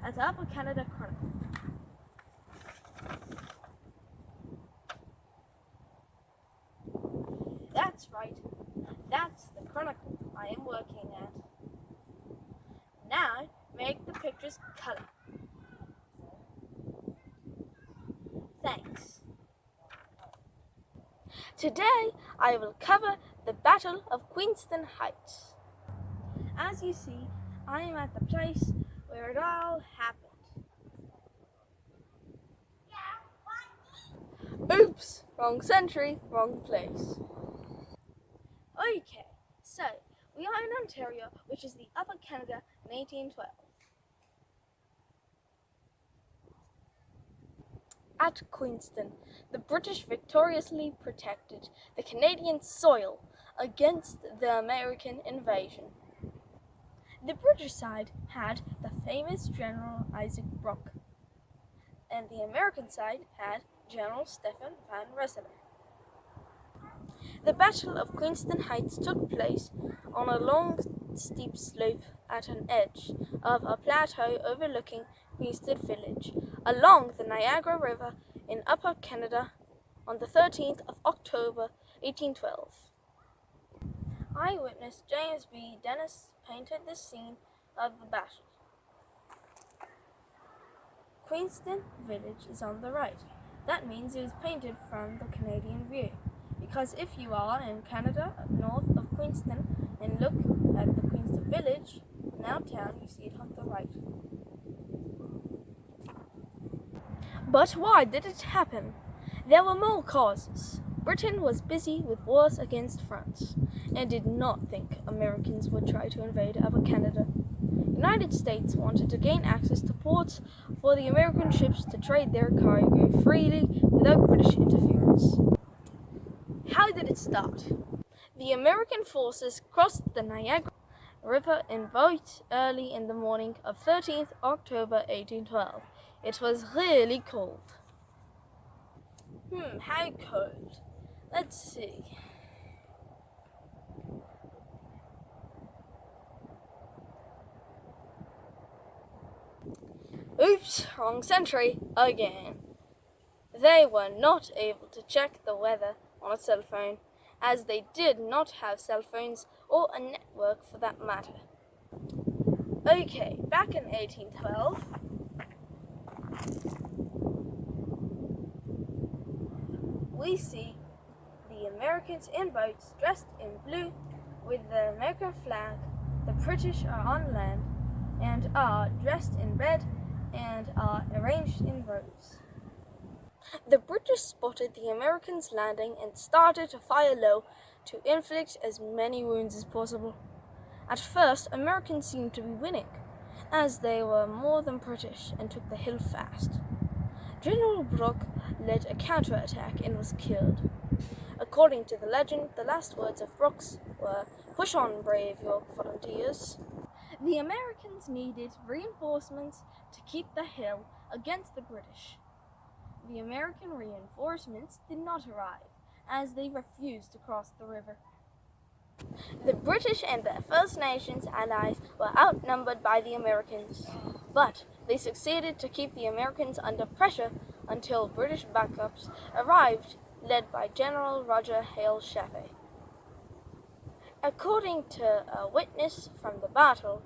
at the Upper Canada Chronicle. That's right, that's the Chronicle I am working at. Now make the pictures color. Thanks. Today I will cover the Battle of Queenston Heights. As you see, I am at the place where it all happened. Oops! Wrong century, wrong place. Okay, so we are in Ontario, which is the Upper Canada in 1812. At Queenston, the British victoriously protected the Canadian soil against the American invasion. The British side had the famous General Isaac Brock, and the American side had General Stephen Van Rensselaer. The Battle of Queenston Heights took place on a long, steep slope at an edge of a plateau overlooking Queenston Village, along the Niagara River in Upper Canada on the 13th of October 1812. Eyewitness James B. Dennis painted the scene of the battle. Queenston Village is on the right. That means it was painted from the Canadian view, because if you are in Canada north of Queenston and look at the Queenston Village, now town, you see it on the right. But why did it happen? There were more causes. Britain was busy with wars against France and did not think Americans would try to invade Upper Canada. The United States wanted to gain access to ports for the American ships to trade their cargo freely without British interference. How did it start? The American forces crossed the Niagara River in boats early in the morning of 13th October 1812. It was really cold. How cold? Let's see. Oops, wrong century again. They were not able to check the weather on a cell phone, as they did not have cell phones or a network for that matter. Okay, back in 1812, we see the Americans in boats dressed in blue with the American flag. The British are on land and are dressed in red and are arranged in rows. The British spotted the Americans landing and started to fire low to inflict as many wounds as possible. At first, Americans seemed to be winning, as they were more than British and took the hill fast. General Brock led a counterattack and was killed. According to the legend, the last words of Brock's were, "Push on, brave York volunteers." The Americans needed reinforcements to keep the hill against the British. The American reinforcements did not arrive, as they refused to cross the river. The British and their First Nations allies were outnumbered by the Americans, but they succeeded to keep the Americans under pressure until British backups arrived, led by General Roger Hale Chaffee. According to a witness from the battle,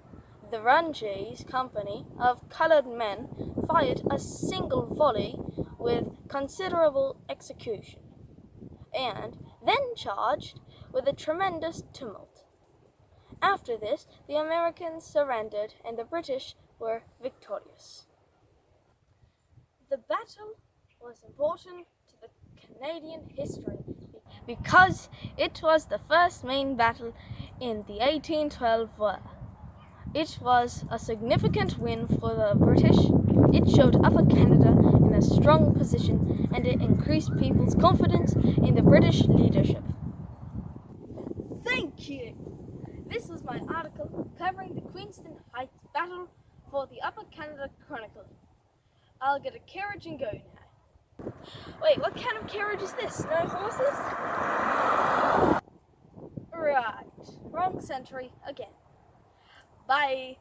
the Roryoi company of colored men fired a single volley with considerable execution, and then charged with a tremendous tumult. After this, the Americans surrendered and the British were victorious. The battle was important to the Canadian history because it was the first main battle in the 1812 war. It was a significant win for the British. It showed Upper Canada in a strong position, and it increased people's confidence in the British leadership. Thank you! This was my article covering the Queenston Heights battle for the Upper Canada Chronicle. I'll get a carriage and go now. Wait, what kind of carriage is this? No horses? Right, wrong century again. Bye.